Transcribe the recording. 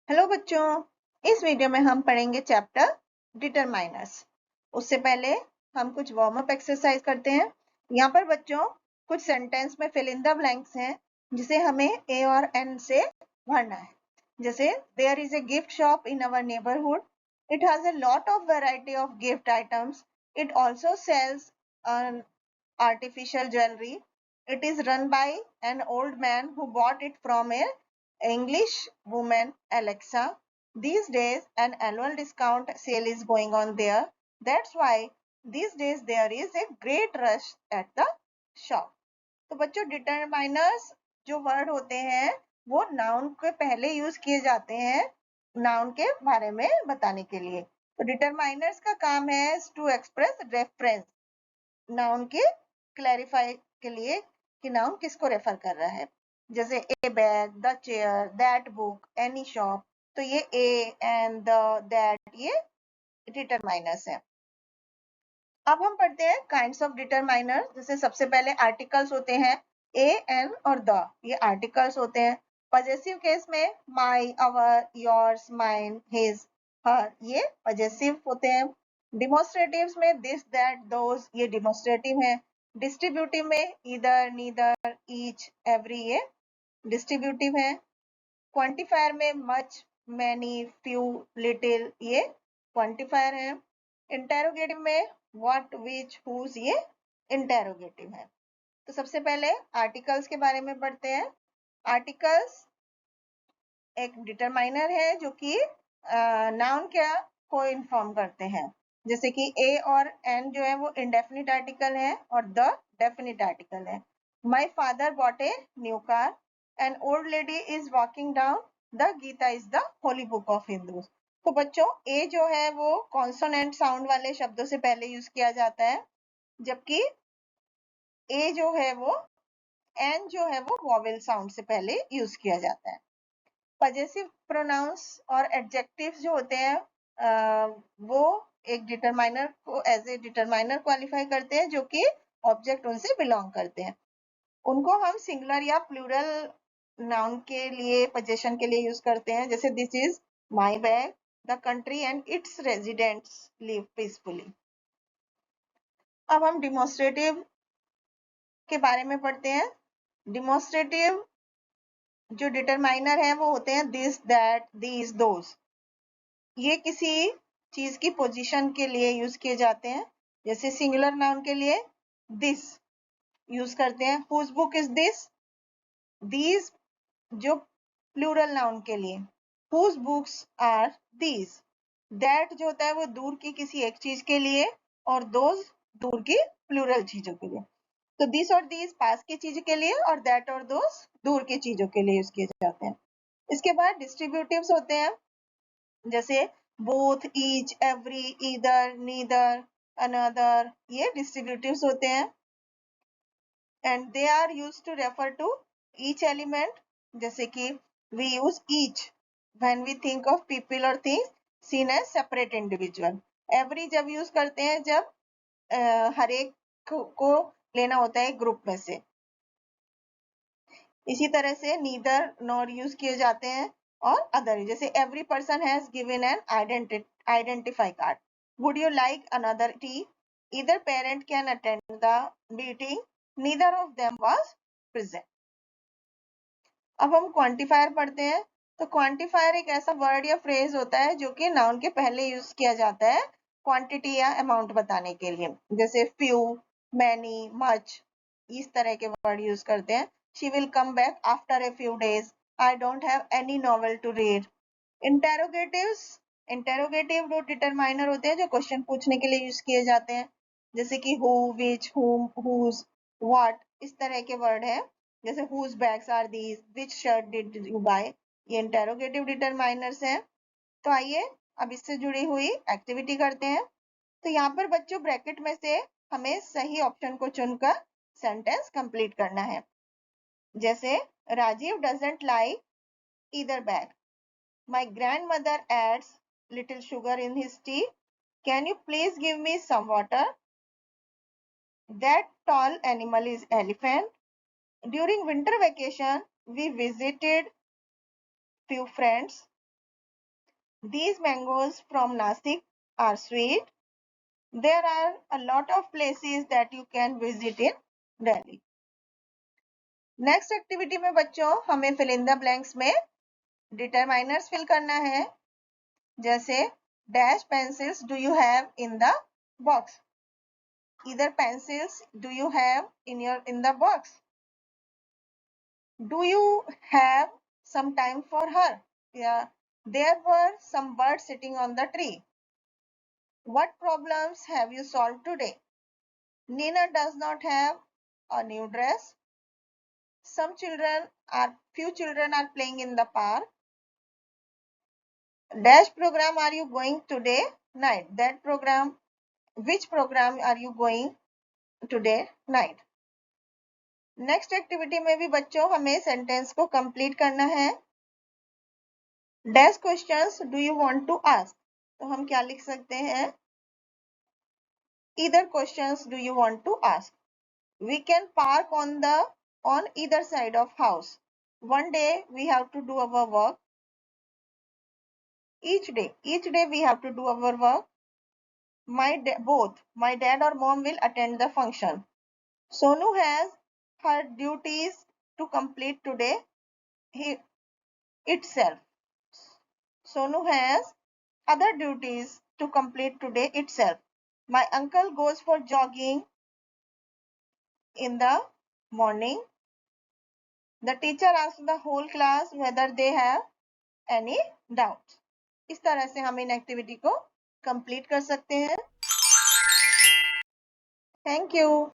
Hello बच्चों, इस video में हम पढ़ेंगे चैप्टर डिटरमाइनर्स। उससे पहले हम कुछ वार्म अप एक्सरसाइज करते हैं। यहाँ पर बच्चों कुछ सेंटेंस में फिल इन द ब्लैंक्स हैं जिसे हमें ए और एन से भरना है। जैसे there is a gift shop in our neighbourhood, it has a lot of variety of gift items, it also sells artificial jewelry, it is run by an old man who bought it from a English woman, Alexa. These days, an annual discount sale is going on there. That's why these days there is a great rush at the shop. तो बच्चों determiners जो word होते हैं वो noun के पहले use किए जाते हैं नाउन के बारे में बताने के लिए। तो डिटरमाइनर्स का काम है टू एक्सप्रेस रेफरेंस, नाउन के क्लैरिफाई के लिए कि नाउन किसको रेफर कर रहा है। जैसे ए bag, the chair, that book, any shop. तो ये ए एंड द दैट ये डिटरमाइनर्स है। अब हम पढ़ते हैं काइंड्स ऑफ डिटरमाइनर। जैसे सबसे पहले आर्टिकल्स होते हैं ए, एन और द, ये आर्टिकल्स होते हैं। पजेसिव केस में माई, अवर, योर्स, माइन, हिज, हर, ये पजेसिव होते हैं। डिमोन्स्ट्रेटिव्स में दिस, दैट, दोज, ये डिमोन्स्ट्रेटिव है। डिस्ट्रीब्यूटिव में ईदर, नीदर, ईच, एवरी, ये डिस्ट्रीब्यूटिव है। क्वांटिफायर में मच, मैनी, फ्यू, लिटिल, ये क्वांटिफायर है। इंटेरोगेटिव में व्हाट, विच, हुज, ये इंटेरोगेटिव है। तो सबसे पहले आर्टिकल्स के बारे में पढ़ते हैं। आर्टिकल्स एक डिटरमाइनर है जो कि नाउन क्या को इन्फॉर्म करते हैं। जैसे कि ए और एन जो है वो इंडेफिनिट आर्टिकल है और द डेफिनिट आर्टिकल है। My father bought a new car, an old lady is walking down the Gita is the holy book of Hindus. तो बच्चों ए जो है वो कॉन्सोनेंट साउंड वाले शब्दों से पहले यूज किया जाता है, जबकि ए जो है वो एन जो है वो वॉवेल साउंड से पहले यूज किया जाता है। पजेसिव प्रोनाउंस और एडजेक्टिव्स जो होते हैं वो एक डिटरमाइनर को एज ए डिटरमाइनर क्वालिफाई करते हैं जो कि ऑब्जेक्ट उनसे बिलोंग करते हैं। उनको हम सिंगुलर या प्लूरल नाउन के लिए, पोजीशन के लिए यूज करते हैं। जैसे this is my bag, the country and it's residents live peacefully. अब हम डिमोन्स्ट्रेटिव के बारे में पढ़ते हैं। डिमोन्स्ट्रेटिव जो डिटरमाइनर है वो होते हैं दिस, दैट, दीज, दोज। ये किसी चीज की पोजीशन के लिए यूज किए जाते हैं। जैसे सिंगुलर नाउन के लिए दिस यूज करते हैं, whose book is this. These जो प्लूरल नाउन के लिए, whose books are these. That जो होता है वो दूर की किसी एक चीज के लिए और दोज दूर की प्लूरल चीजों के लिए। तो दिस और दीज पास की चीजों के लिए और दैट और दोज दूर की चीजों के लिए यूज किए जाते हैं। इसके बाद डिस्ट्रीब्यूटिव्स होते हैं। जैसे both, each, every, either, neither, another, ये डिस्ट्रीब्यूटिव्स होते हैं and they are used to refer to each element. जैसे कि we use each when we think of people और things seen as separate individual. Every जब यूज करते हैं जब हर एक को लेना होता है ग्रुप में से। इसी तरह से नीदर नॉर यूज किए जाते हैं और अदर, जैसे every person has given an identify card. Would you like another T? Either parent can attend the meeting, neither of them was present. अब हम क्वांटिफायर पढ़ते हैं। तो क्वांटिफायर एक ऐसा वर्ड या फ्रेज होता है जो कि नाउन के पहले यूज किया जाता है क्वांटिटी या अमाउंट बताने के लिए। जैसे फ्यू, मैनी, मच, इस तरह के वर्ड यूज करते हैं। She will come back after a few days, I don't have any novel to read. Interrogatives, interrogative वो डिटरमाइनर होते हैं जो क्वेश्चन पूछने के लिए यूज किए जाते हैं। जैसे कि हु, विच, हुम, हुज, व्हाट, इस तरह के वर्ड है। जैसे whose bags are these, which shirt did you buy, ये इंटेरोगेटिव डिटरमाइनर्स हैं। तो आइए अब इससे जुड़ी हुई एक्टिविटी करते हैं। तो यहाँ पर बच्चों ब्रैकेट में से हमें सही ऑप्शन को चुनकर सेंटेंस कंप्लीट करना है। जैसे Rajeev doesn't like either bag, my grandmother adds little sugar in his tea, can you please give me some water? That tall animal is elephant. During winter vacation we visited few friends. These mangoes from Nasik are sweet. There are a lot of places that you can visit in Delhi. Next activity में बच्चों हमें fill in the blanks में determiners fill करना है, जैसे dash pencils do you have in the box. Either pencils do you have in the box? Do you have some time for her? Yeah, there were some birds sitting on the tree. What problems have you solved today? Nina does not have a new dress. Few children are playing in the park. Dash program are you going today night? Which program are you going today night? Next activity में भी बच्चों हमें sentence को complete करना है. Dash questions do you want to ask, तो हम क्या लिख सकते हैं? Either questions do you want to ask. We can park on either side of house. One day we have to do our work. Each day we have to do our work. Both my dad or mom will attend the function. Sonu has her duties to complete today itself. Sonu has other duties to complete today itself. My uncle goes for jogging in the morning. The teacher asks the whole class whether they have any doubts. इस तरह से हम in activity को complete कर सकते हैं. Thank you.